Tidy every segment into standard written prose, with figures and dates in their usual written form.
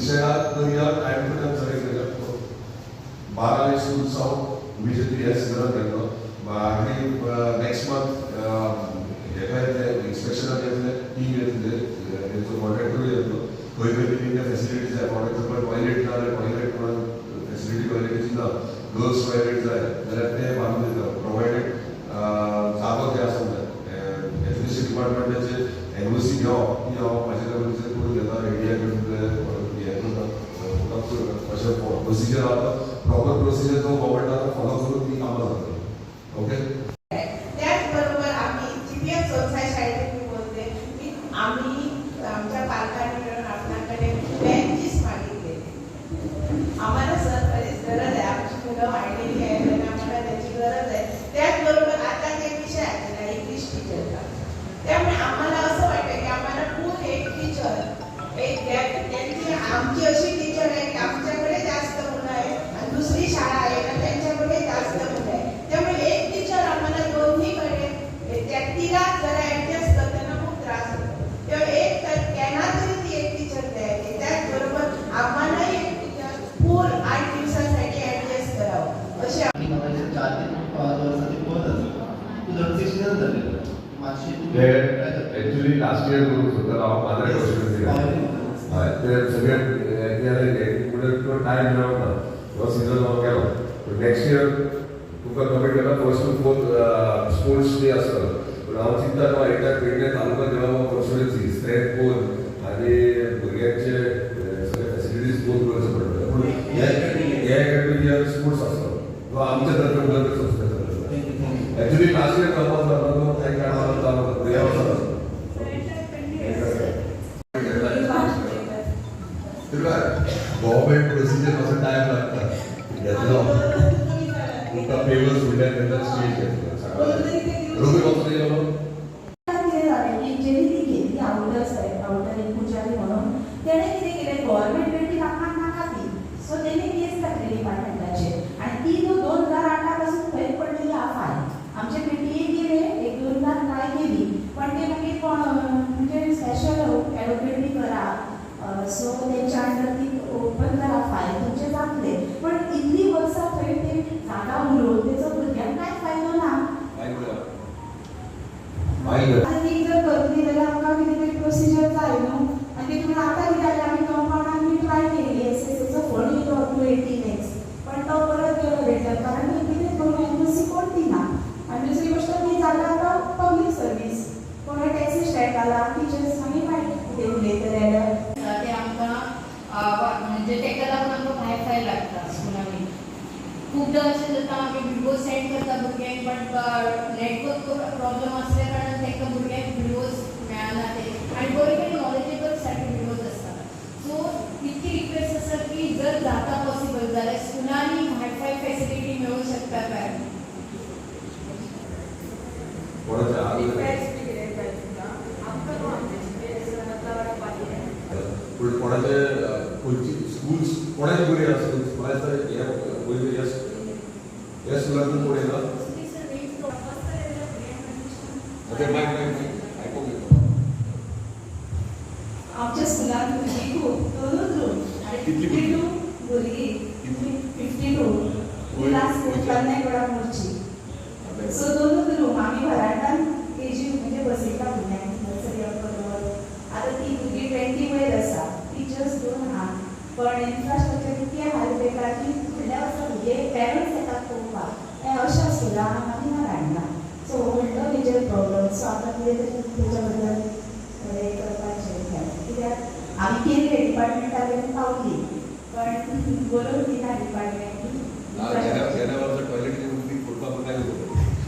विषयात जर या टाइम टू टाइम सगळे केलं 12 स्कूल साऊंड इमिजिएटली हेच करत घेतलो आणि नेक्स्ट मंथ इन्स्पेक्शनाक येतले टीम येतले तेचो कॉन्ट्रॅक्टर येतलो खंय खंय कितें फॅसिलिटीज जाय फॉर एक्झाम्पल टॉयलेट ना जाल्यार टॉयलेट म्हणून फॅसिलिटी टॉयलेटीची ना गर्ल्स टॉयलेट जाय जाल्यार ते बांदून दिता प्रोवायडेड जागो ते आसूंक जाय एज्युकेशन डिपार्टमेंटाचे एनओसी घेवप ती हांव म्हाज्या लेवलीचेर करून घेता एडिया घेवन हें करता अशें प्रोसिजर आसा प्रॉपर प्रोसिजर जो गव्हर्मेंटान फॉलो करून ती कामां जाता ओके. त्याचबरोबर आम्ही जीपीएस सोसाय शाळेत बोलते की आम्ही आमच्या पालकांनी मिळून आपल्याकडे बेंचेस मागितले आम्हाला सर गरज आहे आमची मुलं वाढलेली आहेत आणि आम्हाला त्याची गरज आहे. त्याचबरोबर आता एक विषय आलेला इंग्लिश टीचरचा त्यामुळे आम्हाला असं वाटतं की आम्हाला खूप एक टीचर एक त्यांची आमची अशी टीचर आहे की आमच्याकडे जास्त मुलं आहेत आणि दुसरी शाळा आहे आणि त्यांच्याकडे जास्त मुलं आहेत त्यामुळे एक टीचर आम्हाला दोन्हीकडे तिला जरा ऍडजस्ट करताना खूप त्रास होतो तेव्हा एक तर त्यांना तरी ती एक टीचर द्यायची त्याचबरोबर आम्हालाही एक टीचर फुल 8 दिवसांसाठी ऍडजस्ट करावं अशी 4 ते 5 वर्षाची कोर्स असतो तुझं डिसिजन झालेलं ऍक्च्युली लास्ट इयर करूंक सोदतालो हांव 15 वर्सां हय ते सगळ्याक टायम मेळना हो सिजन हांव केलो नेक्स्ट इयर तुका कमीट केला first to fourth sports day आसतलो पूण हांव चिंता तो एकदा पेडणे तालुका देवळां कॉन्स्टिट्युएन्सी स्ट्रेंथ पोल आनी भुरग्यांचे सगळे फॅसिलिटीज पोल करचे पडटले पूण हे कॅटेगरी स्पोर्ट्स आसतलो तो आमच्या तर्फे उलट संस्था ऍक्च्युली लास्ट इयर करपाक जाता तो काही कारणान चालू ह्या वर्सा गव्हर्मेंट प्रोसिजर मातसो टायम लागता घेतलो तुका पेपर्स फुडल्यान तेन्ना स्टेज घेतलो सकाळी रोखी वचून येयलो गव्हर्मेंट बिल्डींग आमकां नाका ती सो तेणी केस घातली डिपार्टमेंटाचेर आनी ती 2008 पासून खंय पडलेली आहा फायल आमचे मिटिंगेक गेले एक 2दा ट्राय केली पण ते मागीर म्हणजे स्पेशल एडवोकेट बी करा सो तेंच्या अंडर ती ओपन करा फायल तुमचे जातले पण इतली वर्सां थंय ते जागा उलोवन तेचो भुरग्यांक कांय फायदो ना आतां ती जर करतली जाल्यार आमकां कितें तरी प्रोसिजर जाय न्हू आनी तितून आतां कितें जालें आमी कंपाउंडान बी ट्राय केली एसएसएचो फंड येयलो 280 लॅक्स पण तो परत गेलो रिटर्न कारण कितें करून एनओसी कोण दिना आनी दुसरी गोष्ट ती जागा आतां पब्लीक सर्वीस कोण टॅक्सी स्टँड आला टिचर्स मागीर वायट कितें उलयतले जाल्यार ते आमकां म्हणजे तेका लागून आमकां भायर फायल लागता स्कुलांनी खूबदां अशें जाता आमी व्हिडिओ सेंड करता भुरग्यांक बट नेटवर्क प्रॉब्लम आसल्या कारणान तेका भुरग्यांक व्हिडिओज मेळना ते आनी बरे बरे नॉलेजेबल सारके व्हिडिओज आसता सो इतकी रिक्वेस्ट आसा की जर जाता पॉसिबल जाल्यार स्कुलांनी वायफाय फॅसिलिटी मेळूंक शकता काय कोणाचे खंयची स्कूल्स कोणाची बरी आसा स्कुलांचा ह्या स्कुलांतून कोण येता आमच्या स्कुलान भुरगीं खूब 2 रूम कितली भुरगीं 52 लास्ट कन्यागुडा मोर्ची सो 2 रूम आमी घरांतल्यान केजी म्हणजे बसयता भुरग्यांक नर्सरी अप करत आतां ती भुरगीं 20 वयर आसा टिचर्स 2 आहा पण इन्फ्रास्ट्रक्चर इतकें हाल बेकार की फुडल्या वर्सा भुरगे पेरंट्स येतात पळोवपाक हें अशा स्कुलान आमी हाडना सो व्हडलो मेजर प्रॉब्लम सो आतां कितें तरी तेच्या बद्दल हें करपाचें कित्याक आमी केले डिपार्टमेंटा कडेन पावली पण बरोबर दिना डिपार्टमेंट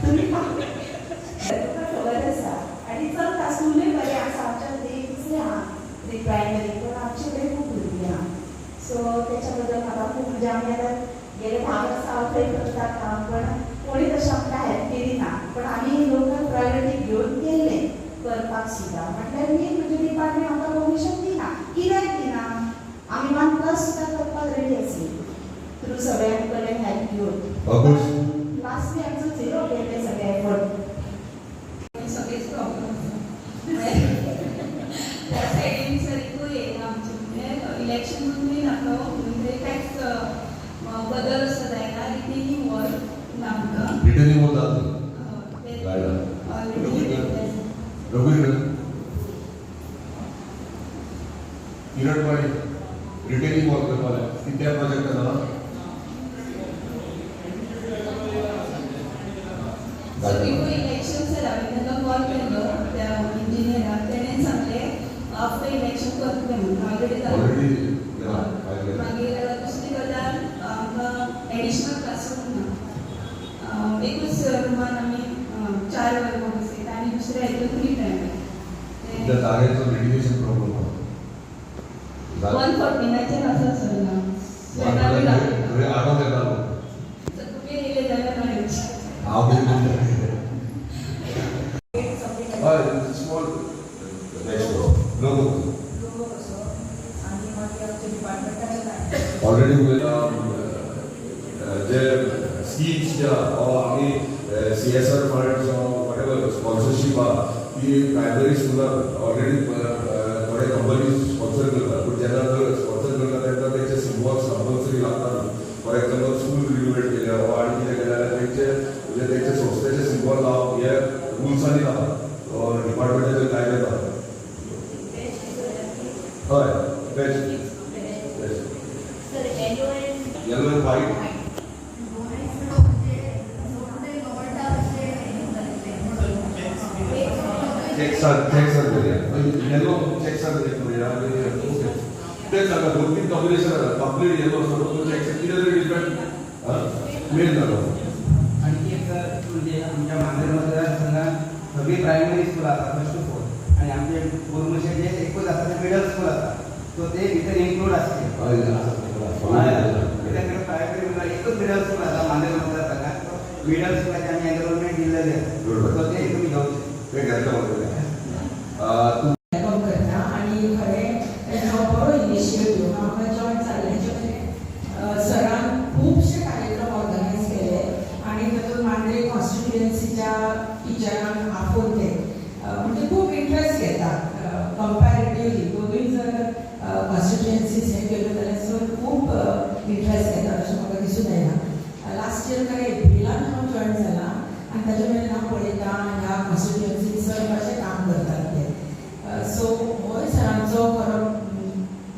तुमी तुका खबर आसा आनी चलता स्कुलूय बरें आसा आमच्या दुसरें आहा प्री प्रायमरी पण आमचे कडेन खूब भुरगीं आहा सो तेच्या बद्दल म्हाका खूब म्हणजे आमी आतां गेले 10 वर्सां हांव थंय करता काम पण कोणी तशें आमकां हेल्प केली ना पण आमी लोकल प्रायोरिटी घेवन गेल्ले करपाक सुद्दां म्हटल्यार मेन म्हणजे डिपार्टमेंट आमकां परमिशन दिना कित्याक दिना आमी 1+ सुद्दां करपाक रेडी आसली थ्रू सगळ्यां कडेन हेल्प घेवन लास्ट वीक आमचो 0 गेले सगळे एफर्ट सगळेच प्रॉब्लेम त्या सायडीन सर येयना आमचे म्हणजे इलेक्शन रिटर्निंग होत जातं गायला रघुवीर किरणवाडी रिटेनिंग वॉल करपाक कित्या प्रोजेक्ट ना So before election sir, आम्ही त्यांना कॉल केलो त्या इंजिनियराक तेणें सांगलें आफ्टर इलेक्शन करतले म्हणून ऑलरेडी ऑलरेडी मागीर दुसरी गजाल आमकां एडिशनल क्लासरूम ना एकूच रुमान आमी 4 वर्ग बसयता आनी दुसऱ्या हितून 3 टायम त्या जागेचो रेडिएशन प्रॉब्लेम 149 आसा सर ना थंय आडोंक येता तुमी येयले जाल्यार मेळची हांव बी हय स्मॉल नो ऑलरेडी जे स्कीम्स जे आमी CSR फंड्स वॉटेवर स्पॉन्सरशीप आहा ती प्रायमरी स्कुलान ऑलरेडी थोडे कंपनीज स्पॉन्सर करतात पूण जेन्ना स्पॉन्सर करता तेन्ना तेंचे सिम्बॉल्स कंपल्सरी लागतात फॉर एक्झाम्पल स्कूल रिनोवेट केल्या वा आनी कितें केलें जाल्यार तेंचे संस्थेचे सिम्बॉल लावप हे रुल्सांनी आहा डिपार्टमेंटाचे कायदे आहा हय best yellow and white checks yellow checks तेच सांगा 2-3 कॉम्बिनेशन आसा कंप्लीट येलो असो तो चेक्स कितें तरी डिफरंट मेन जालो आणखी एक म्हणजे आमच्या मांद्रे मतदारसंघात सगळी प्रायमरी स्कूल आसा फर्स्ट टू फोर्थ आणि आमचे गोरमेंटचे जे एकूच आसा ते मिडल स्कूल आसा सो ते भितर इन्क्लूड आसचे कित्याक प्रायमरी म्हणल्यार एकूच मिडल स्कूल आसा मांद्रे मतदारसंघात मिडल स्कूलाचे आमी एनरोलमेंट दिल्लेले सो ते तुमी घेवचे ते घेतलं तूं काम करता आणि खरें तेजो बरो इनिशिएटीव आमकां जॉयन जाल्ल्याचे सरान खुबशे कार्यक्रम ऑर्गनायज केले आणि तातूंत मांद्रे कॉन्स्टिट्युएन्सीच्या टिचरांक आपोवन ते म्हणजे खूब इंट्रस्ट घेतात कंपॅरेटिवली दोनूय जर कॉन्स्टिट्युएन्सीज हे केल्यो जाल्यार सर खूब इंट्रस्ट घेतात अशें म्हाका दिसून येना लास्ट इयर खरें एप्रिलान हांव जॉयन जाला आनी ताजे मेरेन हांव पळयता ह्या कॉन्स्टिट्युएन्सीन सर कशें काम करतात ते सो हो सरांचो खरो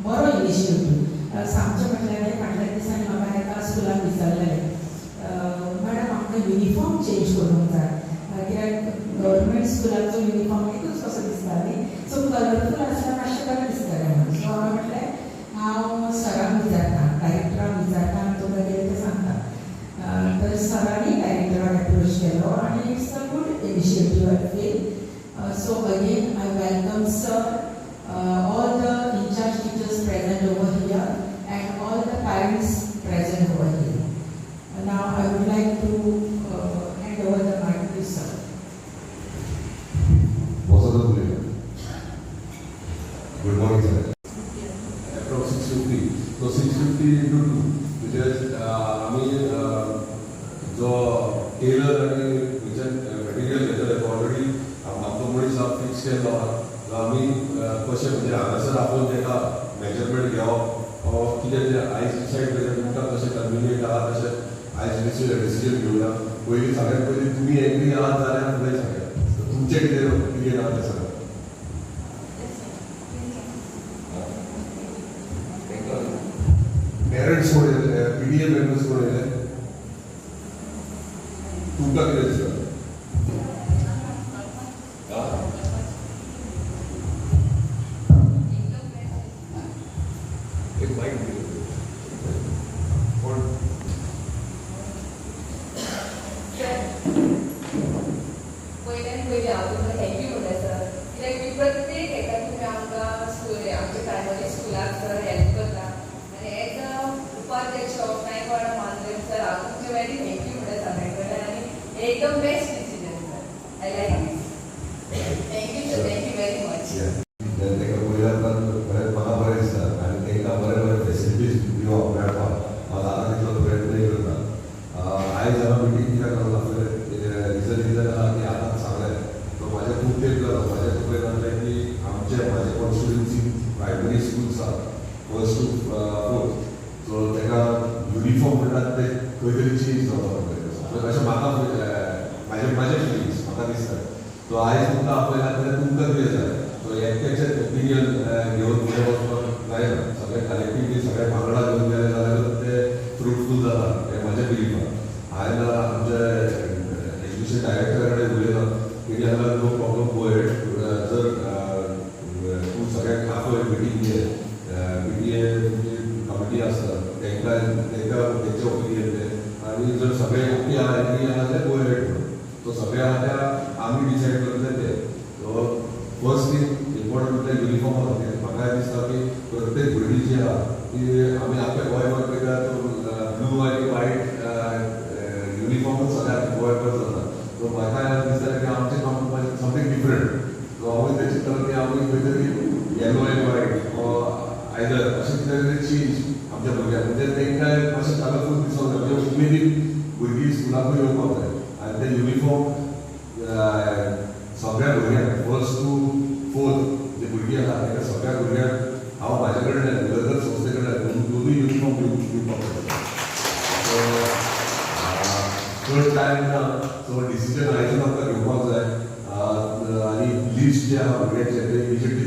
बरो इनिशिएटीव सांगचें म्हटल्यार फाटल्या दिसांनी म्हाका एका स्कुलान विचारलेलें मॅडम आमकां युनिफॉर्म चेंज करूंक जाय कित्याक गव्हर्मेंट स्कुलाचो युनिफॉर्म एकूच कसो दिसता न्ही सो कलरफूल आसल्यार मातशें बरें दिसतलें म्हणून सो हांवें म्हटलें हांव सराक विचारता डायरेक्टराक विचारता आनी तुका कितें तें सांगता तर सरांनी डायरेक्टराक एप्रोच केलो आनी it's a good initiative I feel so again I welcome sir, all the in-charge teachers present over here and all the parents present over here. Now I would like to hand over the mic to sir. Good morning sir. Approx 650. So 650 into 2 which is आम्ही जो teller आणि material घेतले already आमचो मनीस fix केल्लो आहा आमी कशें म्हणजे हांगासर आपोवन तेका मेजरमेंट घेवप कितें तें आयज डिसायड करता तुमकां कशें कन्विनियंट आहा तशें आयज डिसिजन घेवया पयलीं सगळ्यात पयलीं तुमी एग्री आहात जाल्यार फुडें सांगया तुमचें कितें ओपिनियन आहा तें सांगा पेरंट्स कोण येयले PTA मेंबर्स कोण येयले तुमकां कितें दिसता एक बाईक कोण पयल्यान पयलीं हांव तुमकां थँक्यू म्हणटा सर कित्याक मी प्रत्येक हेका तुमी आमकां स्कूल आमच्या प्रायमरी स्कुलाक सर हेल्प करता आनी एज अ उपाध्यक्ष ऑफ नायकवाडा मांद्रे सर हांव तुमचे वेरी थँक्यू म्हणटा सगळ्यां कडल्यान आनी एकदम best decision sir I like this thank you sir thank you very much तेका पयल्यान म्हाका बरें दिसता आनी तेंकां बरे बरे फेसिलिटीज दिवप मेळपाक हांव जाता तितलो प्रयत्नय करता आयज हांव मिटींग कित्याक लागलें रिजन आहा की आतां सांगलें तो म्हाजें खूब तेंप जालो म्हाजें तुका जालें की म्हाजे कॉन्स्टिट्युएन्सी प्रायमरी स्कूल्स आहा फर्स्ट टू फोर्थ सो तेका युनिफॉर्म म्हणटात ते खंय तरी चेंज जावपाक जाय अशें म्हाका म्हाजे फिलिंग्स म्हाका दिसता. सो आयज तुमकां आपयला जाल्यार तुमकां कितें जाय. सो एकट्याचें ओपिनियन घेवन फुडें वचपाक जायना. सगळे कलेक्टिवली सगळे वांगडा घेवन गेले जाल्यार ते फ्रुटफूल जाता हें म्हाजें बिलीफ आहा. हांवें आमचे एज्युकेशन डायरेक्टरा कडेन उलयलां. तेणी हांगा नो प्रॉब्लम गो हेड. जर तूं सगळ्यांक आपय मिटींग घे. PTA कमिटी आसता तांकां तेंचे ओपिनियन घे आनी जर सगळे ओके आहा एग्री आहा जाल्यार गो हेड म्हणून. सो सगळे आहा त्या आमी डिसायड करतले ते. सो फर्स्ट थिंग इम्पॉर्टंट म्हटल्यार युनिफॉर्मा खातीर म्हाका दिसता की प्रत्येक भुरगीं जी आहा ती आमी आपल्या गोंयभर पळयतात ब्लू आनी व्हायट युनिफॉर्मूच सगळ्याक गोंयभर जाता. सो म्हाका दिसता की आमचें समथींग डिफरंट. सो हांव तें चिंतलो की आमी खंय तरी येलो एंड व्हायट आयदर अशें कितें तरी चेंज आमच्या भुरग्यांक म्हणजे तांकां मातशें कलरफूल दिसोंक जाय. म्हणजे उमेदीन भुरगीं स्कुलाकूय येवपाक जाय. आनी ते युनिफॉर्म सगळ्या भुरग्यांक फर्स्ट टू फोर्थ जे भुरगीं आसा तांकां सगळ्या भुरग्यांक हांव म्हाजे कडल्यान गरगर संस्थे कडल्यान दोनूय युनिफॉर्म दिवपाक जाय. सो चड टायम ना. सो डिसिजन आयजून आमकां घेवपाक जाय. आनी लिस्ट जे आहा भुरग्यांचे ते इमिजिएटली